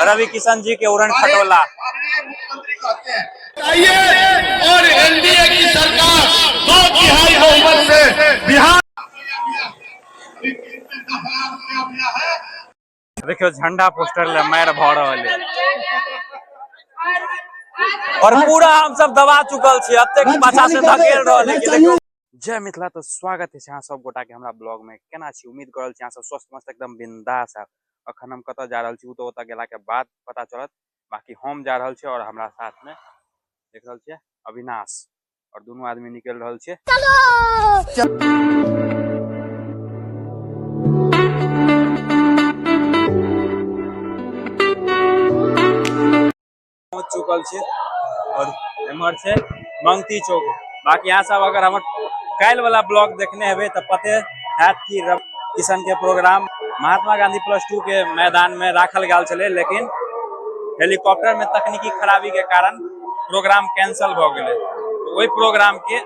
रवि किशन जी के उड़न खटोला। और एनडीए की सरकार 2/3 बहुमत से बिहार। देखियो झंडा पोस्टर ले मार भ रहल है और पूरा हम सब दबा चुकल छी, अतेक पाछा से धकेल रहल है कि देखियो। जय मिथिला, तो स्वागत है अहाँ सब गोटा के हमरा ब्लॉग में। केना छी? उम्मीद करल छी अहाँ सब स्वस्थ मस्त एकदम बिंदास है। अखन हम कत जा रहल छी तो ओत गेला के बाद पता चलत। बाकी हम जा रहल छी और हमरा साथ में देख रहल छी अविनाश, और दोनों आदमी निकल रहल छी। पहुंच चुकल छी और एमर से मंगती चौक। बाकी यहाँ सब अगर हम कल वाला ब्लॉग देखने हेबे तो पते है कि रवि किशन के प्रोग्राम महात्मा गांधी +2 के मैदान में राखल गया छले, लेकिन हेलीकॉप्टर में तकनीकी खराबी के कारण प्रोग्राम कैंसल हो गए। तो वही प्रोग्राम के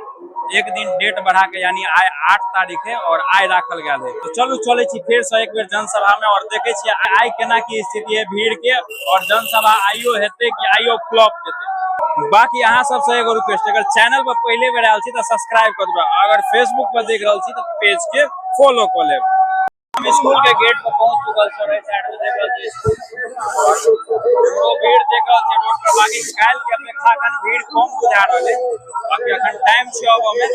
एक दिन डेट बढ़ा के यानी आज 8 तारीख है और आज राखल गया है। तो चलू चले छी फिर से एक बेर जनसभा में और देखे छी आई केना की स्थिति है भीड़ के, और जनसभा आइयो हेते कि आइयो फ्लॉप हेते। बाकी अहाँ सबसे एगो रिक्वेस्ट, अगर चैनल पर पहले बेर आयल छी तो सब्सक्राइब कर दो, अगर फेसबुक पर देख रहल छी तो पेज के फॉलो कर लेब। हम स्कूल के गेट पर पहुंच चुकल छी, राइट साइड में देख रहल छी स्कूल, भीड़ देख रहल छी रोड पर। बाकी काल के अपेक्षा अखन भीड़ कम बुझा रहल है। बाकी अखन टाइम छै अब हमें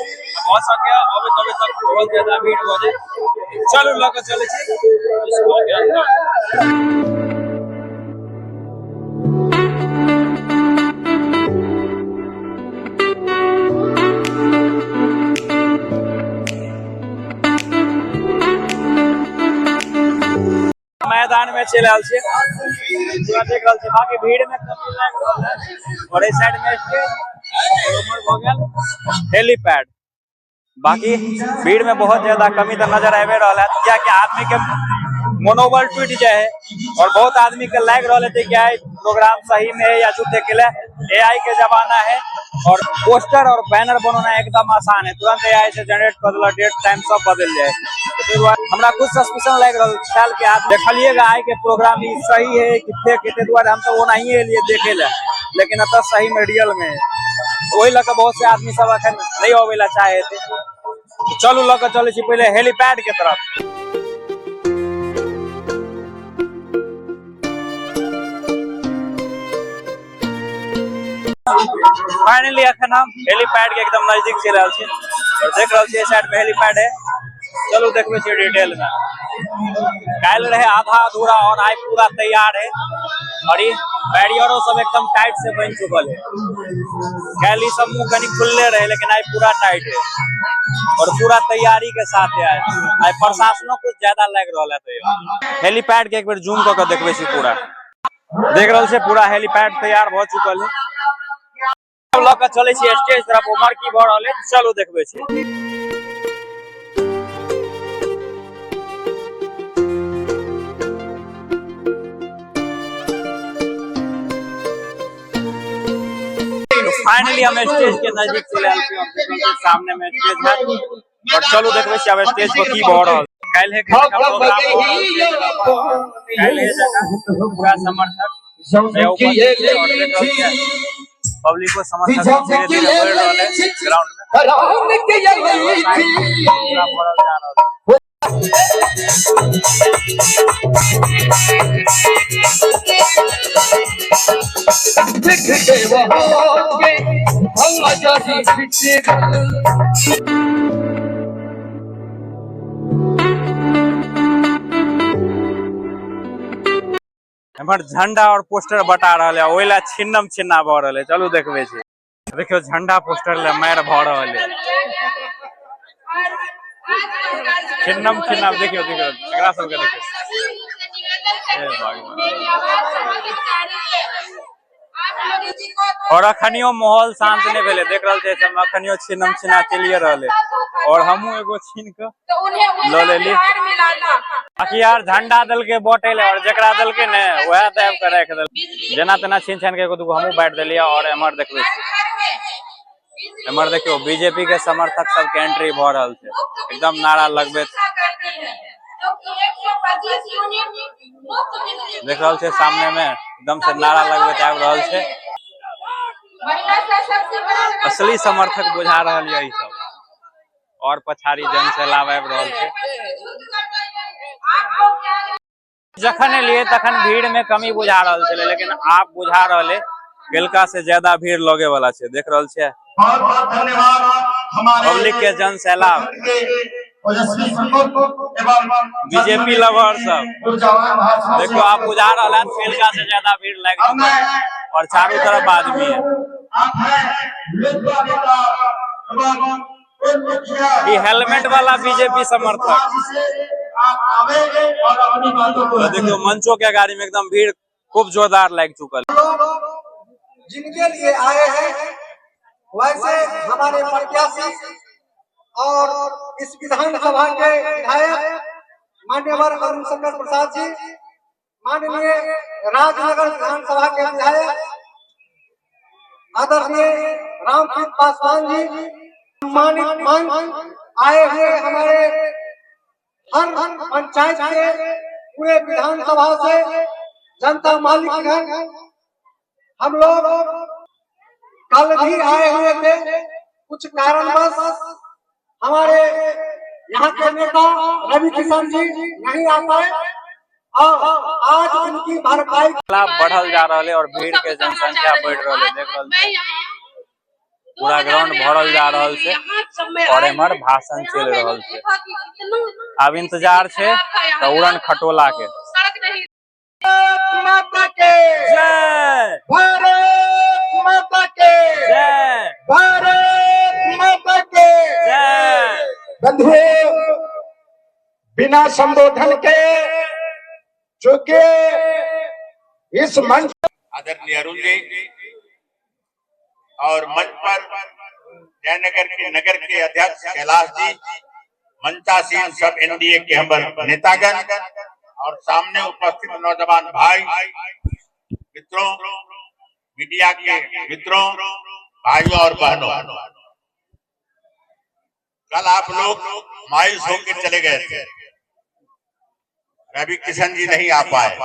हो सके अबे तबे तक बहुत ज्यादा भीड़ हो जाए। चलू लग चले छी स्कूल के अंदर। मैदान में चल रहा पूरा देख रहा है। बाकी भीड़ में कमी लग रहा है और इस साइड में स्टेज हो गया हेलीपैड। बाकी भीड़ में बहुत ज्यादा कमी तो नजर आवे रहा है, क्या कि आदमी के मनोबल टूट जाए और बहुत आदमी के लग रहा है क्या प्रोग्राम सही में है या झूठे के लिए। एआई के जमाना है और पोस्टर और बैनर बनाना एकदम आसान है, तुरंत एआई से जनरेट कर दिला, डेट टाइम सब बदल जाए। तो हमरा कुछ सस्पिशन लग रहा है कि आप देखलिएगा आई के प्रोग्राम ही सही है कि फेक है, द्वारा हम तो वो नहीं है लिए देखे ला, लेकिन अब सही में रियल में है। वही लग बहुत से आदमी सब अखन नहीं आवेला चाहे थे। तो चलू लग चले छी पहले हेलीपैड के तरफ। फाइनली अखन हम हेलीपैड के एकदम नजदीक चल रहा छी और देख रहा छी साइड में हेलीपैड है। चलो देखबे छी डिटेल में। काल रहे आधा अधूरा और आज पूरा तैयार है और ये बैरियरों सब एकदम टाइट से बन चुकल है। काल सब मुंह कहीं खुलने रहे लेकिन आज पूरा टाइट है और पूरा तैयारी के साथ है। आज प्रशासनों कुछ ज्यादा लग रहा है। तो हेलीपैड के एक बार जूम करके देखबे छी, पूरा देख रहा से पूरा हेलीपैड तैयार हो चुकल है। लग चले स्टेज तरफ उमर की भ रहा है, चलो देखबे छी। फाइनली हम स्टेज के नजदीक चले आए हैं, सामने में स्टेज है और चलो देखबे छी अब स्टेज पर की भ रहा है। काल है प्रोग्राम पूरा समर्थक पब्लिक को समर्थक धीरे-धीरे बढ़ रहा है ग्राउंड में झंडा और पोस्टर बटा रहा है, ओइला छिन्नम छिन्ना भ रहा है। चलू देखबे छी। देखियो झंडा पोस्टर ले मार भ रहा है, छिन्नम छिन्ना। देखियो देखियो एकरा सब के देखियो। और अखनियो माहौल शांत नहीं भेले, देख रहल छै सब अखनियो छिन्नम छिन्ना चलिए रहले और हमहू एगो छीन के ल लेली। बाकी यार झंडा दल के बांटे ले और जकरा दल के ने वह देव के रख दल, जेना तेना छीन छान के एगो दूगो हमहू बांट देलिए। और एमर देखबे छी, एमर देखियो बीजेपी के समर्थक सब के एंट्री भ रहल छै, एकदम नारा लगबे देख रहल छे सामने में एकदम से नारा लगबैत आबि रहल छे। असली समर्थक बुझा रहल है ई सब और पछाड़ी जन सैलाब आबि रहल छे। जखन लिए तखन भीड़ में कमी बुझा रहल छे, लेकिन आप बुझा रहले गेलका से ज्यादा भीड़ लगे वाला छे। देख रहल छे बहुत बहुत धन्यवाद हमारे पब्लिक के जन सैलाब, बीजेपी लवर सब। देखो आप बुझा रहा है गेलका से ज्यादा भीड़ लग चुका है और चारों तरफ आदमी है। ये हेलमेट वाला बीजेपी समर्थक। देखियो मंचों के गाड़ी में एकदम भीड़ खूब जोरदार लग चुका है। जिनके लिए आए हैं वैसे हमारे प्रत्याशी और इस विधानसभा के विधायक माननीय अरुण शंकर प्रसाद जी, माननीय राजनगर विधानसभा के विधायक आदरणीय रामप्रीत पासवान जी, सम्मानित आए हुए हमारे हर पंचायत के पूरे विधानसभा से जनता मालिक हैं। हम लोग कल भी आए हुए थे, कुछ कारणवश हमारे यहाँ के नेता रवि किशन जी नहीं आ पाए और आज उनकी भरपाई बढ़ल जा रहा है और भीड़ के जनसंख्या बढ़ रहा है। देख रहल छे पूरा ग्राउंड भरल जा रहा है और एमर भाषण चल रहा है। अब इंतजार छे तो उड़न खटोला के। माता के जय, भारत माता के जय, भारत माता के जय। बंधुओं, बिना संबोधन के चूंकि इस मंच आदरणीय अरुण जी और मंच पर जयनगर के नगर के अध्यक्ष कैलाश जी, मंचासीन सब एनडीए के हम नेतागण और सामने उपस्थित नौजवान भाई मित्रों, मीडिया के मित्रों, भाइयों और बहनों, कल आप लोग मायूस होकर चले गए थे। रवि किशन जी नहीं आ पाए।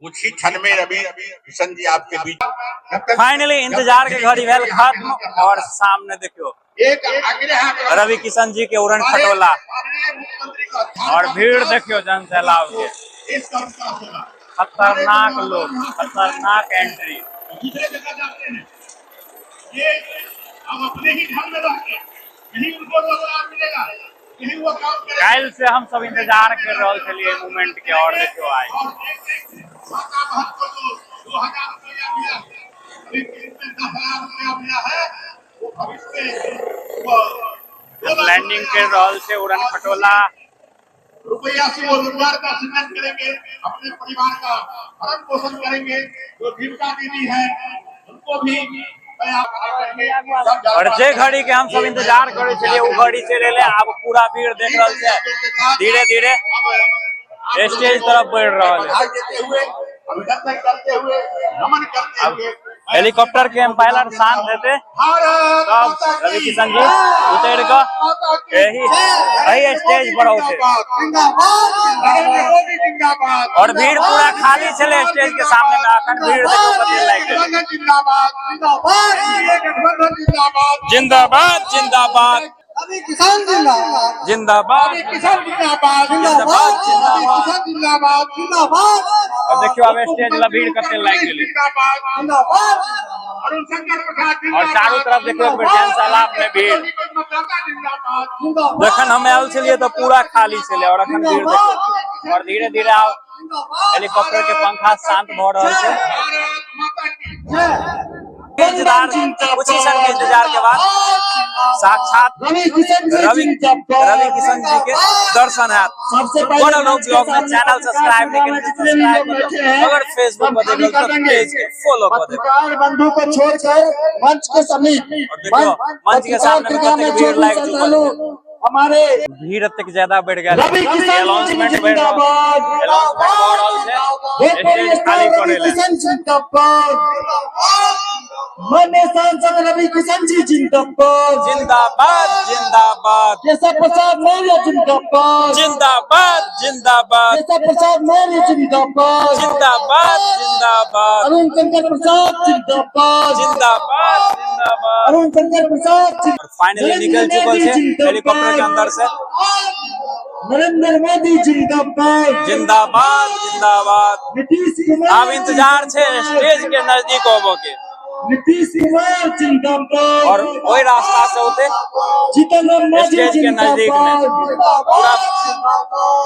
कुछ ही क्षण में रवि किशन जी आपके बीच। फाइनली इंतजार के घड़ी भेल खत्म और सामने देखियो एक आग्रह रवि किशन जी के उड़न खटोला और भीड़ देखियो जन सैलाब के। खतरनाक लोग, खतरनाक एंट्री। दूसरे जगह जाते हैं, ये हम अपने ही घर में रहते हैं, यही उनको रोजगार मिलेगा, यही वो काम करेंगे। काल से हम सब इंतजार कर रहे थे मूवमेंट के और देखियो आए। माता बहन को जो 2000 रुपया मिला, अभी कितने 10,000 रुपया मिला है, वो भविष्य लैंडिंग कर रहा है उड़न खटोला। रुपया से वो रोजगार का सृजन करेंगे, अपने परिवार का भरण पोषण करेंगे। जो जीविका दीदी है उनको भी और जे घड़ी के हम सब इंतजार करे छलिए वो घड़ी चले ले। अब पूरा भीड़ देख रहल छे धीरे धीरे स्टेज तरफ बढ़ रहा है। अभिनंदन करते हुए, नमन करते हुए हेलीकॉप्टर के एम्पायर शांत देते तब रवि किशन जी उतर कर यही स्टेज पर होते और भीड़ पूरा खाली चले स्टेज के सामने में। अखन भीड़ देखो कते लाइक जिंदाबाद जिंदाबाद रवि किशन जिंदाबाद जिंदाबाद किसान जिंदाबाद जिंदाबाद जिंदाबाद। जिंदाबाद जिंदाबाद। और देखियो अब स्टेज ला भीड़ कते लाइक गेले जिंदाबाद अरुण शंकर प्रसाद और चारों तरफ देखियो जन सैलाब में भीड़। जखन हम आयल छलिए तो पूरा खाली छले और अखन भीड़ देखियो और धीरे धीरे आब हेलीकॉप्टर के पंखा शांत भ रहल छे। इंतजार कुछ ही क्षण के इंतजार के बाद साक्षात रवि किशन जी के दर्शन है। ब्लॉग में चैनल सब्सक्राइब नहीं करें, सब्सक्राइब करें। अगर फेसबुक पर देख तो पेज के फॉलो कर दें। बंधु को छोड़कर मंच के समीप मंच के सामने में भीड़ लाइक हमारे भीड़ तक ज्यादा बढ़ गया। रवि किशन अनाउंसमेंट बढ़ रहा है, स्टेज खाली करे ले। माननीय सांसद रवि किशन जी जिंदाबाद, जिंदाबाद जिंदाबाद केशव प्रसाद मौर्य जिंदाबाद, जिंदाबाद जिंदाबाद केशव प्रसाद मौर्य जिंदाबाद, जिंदाबाद जिंदाबाद अरुण शंकर प्रसाद जिंदाबाद, जिंदाबाद जिंदाबाद। अरुण शंकर प्रसाद और फाइनली निकल चुकल है हेलीकॉप्टर के अंदर से। नरेंद्र मोदी जिंदाबाद, जिंदाबाद जिंदाबाद। नीतीश कुमार अब इंतजार छे स्टेज के नजदीक होबो के नीतीश कुमार जिंदाबाद, और वही रास्ता से होते जीतन मांझी स्टेज के नजदीक में जिंदाबाद, पूरा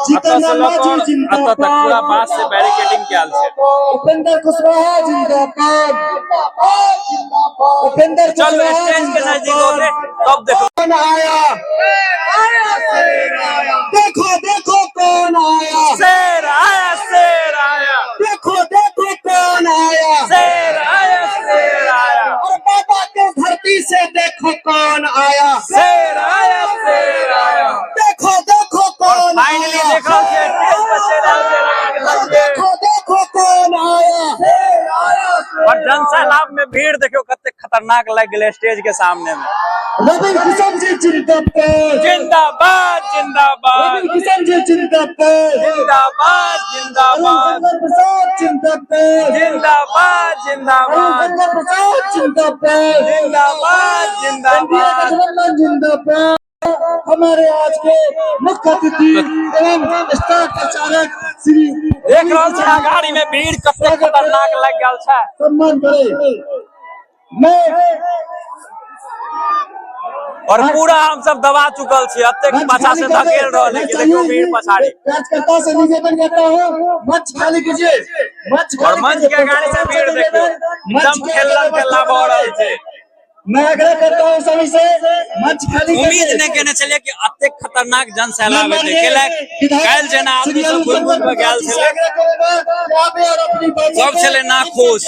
जीतन अतः से लोग मांझी और अतः तक पूरा बांस से बैरिकेडिंग कियाल छे। उपेंद्र कुशवाहा जिंदाबाद, उपेंद्र चलो कुशवाहा स्टेज के नजदीक होते तब देखो कौन आया, देखो देखो कौन आया, शेर आया शेर आया देखो देखो कौन आया, शेर आया शेर आया और बाबा के धरती से देखो कौन आया, शेर आया शेर आया। देखो देखो कौन फाइनली आया, देखो स्टेज पर शेर आया। देखो देखो कौन आया, और जनसैलाब में भीड़ देखो कितने खतरनाक लग गए स्टेज के सामने में। रवि किशन जी जिंदाबाद, जिंदाबाद जिंदाबाद रवि किशन जी जिंदाबाद, जिंदाबाद जिंदाबाद अरुण प्रसाद जिंदाबाद, जिंदाबाद जिंदाबाद अरुण प्रसाद जिंदाबाद, जिंदाबाद जिंदाबाद। गठबंधन जिंदाबाद। हमारे आज के मुख्य अतिथि एवं स्टार प्रचारक श्री देख रहा छा गाड़ी में भीड़ कितने खतरनाक लग गया छा। सम्मान करे मैं और पूरा हम सब दबा चुकल छी अत्ते पाछा से धकेल रहले कि देखो भीड़ पछाड़ी। कार्यकर्ता से निवेदन करता हूँ मंच खाली कीजिए, मंच और मंच के गाड़ी से भीड़ देखो एकदम खेलना हो रहल छे। मैं आग्रह करता हूँ सभी से मंच खाली उम्मीद नहीं कहने चलिए कि अत्ते खतरनाक जन सैलाब है केला काल जना आदमी सब घुल घुल गेल छले सब छले ना खुश।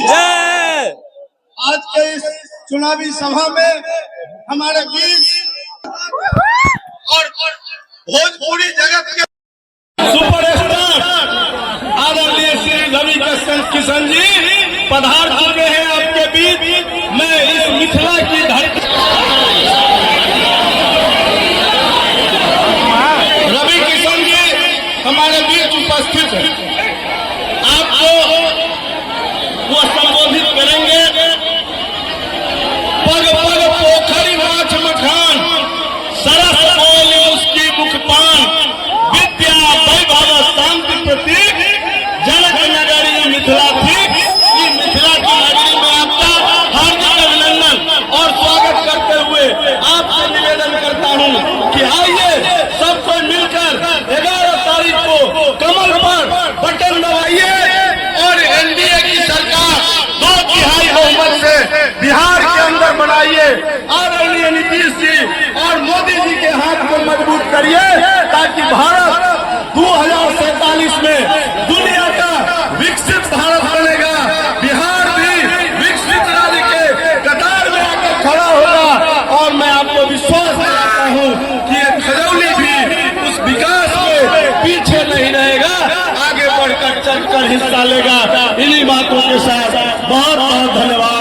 जय। आज के इस चुनावी सभा में हमारे वीर और भोजपुरी जगत के सुपरस्टार आदरणीय श्री रवि किशन जी पधार चुके हैं आपके बीच। मैं इस मिथिला की धरती रवि किशन जी हमारे बीच उपस्थित हैं। आपको वो संबोधित करेंगे। पग पग पोखरी माछ मखान सरस बोल उसकी मुखपान विद्या वैभव शांति प्रतीक जनक नगरी मिथिला थी। इस मिथिला की नगरी में आपका हार्दिक अभिनंदन और स्वागत करते हुए आपसे निवेदन करता हूँ कि आइए सब कोई मिलकर 11 तारीख को कमल पर बटन दबाइए और एनडीए की सरकार 2/3 बहुमत से बिहार के अंदर बनाइए। आदरणीय नीतीश जी और मोदी जी के हाथ को मजबूत करिए ताकि भारत 2047 में दुनिया का विकसित भारत बनेगा। बिहार भी विकसित राज्य के कतार में आकर खड़ा होगा और मैं आपको विश्वास दिलाता हूँ कि ये खजौली भी उस विकास में पीछे नहीं रहेगा, आगे बढ़कर चलकर हिस्सा लेगा। इन्हीं बातों के साथ बहुत बहुत धन्यवाद।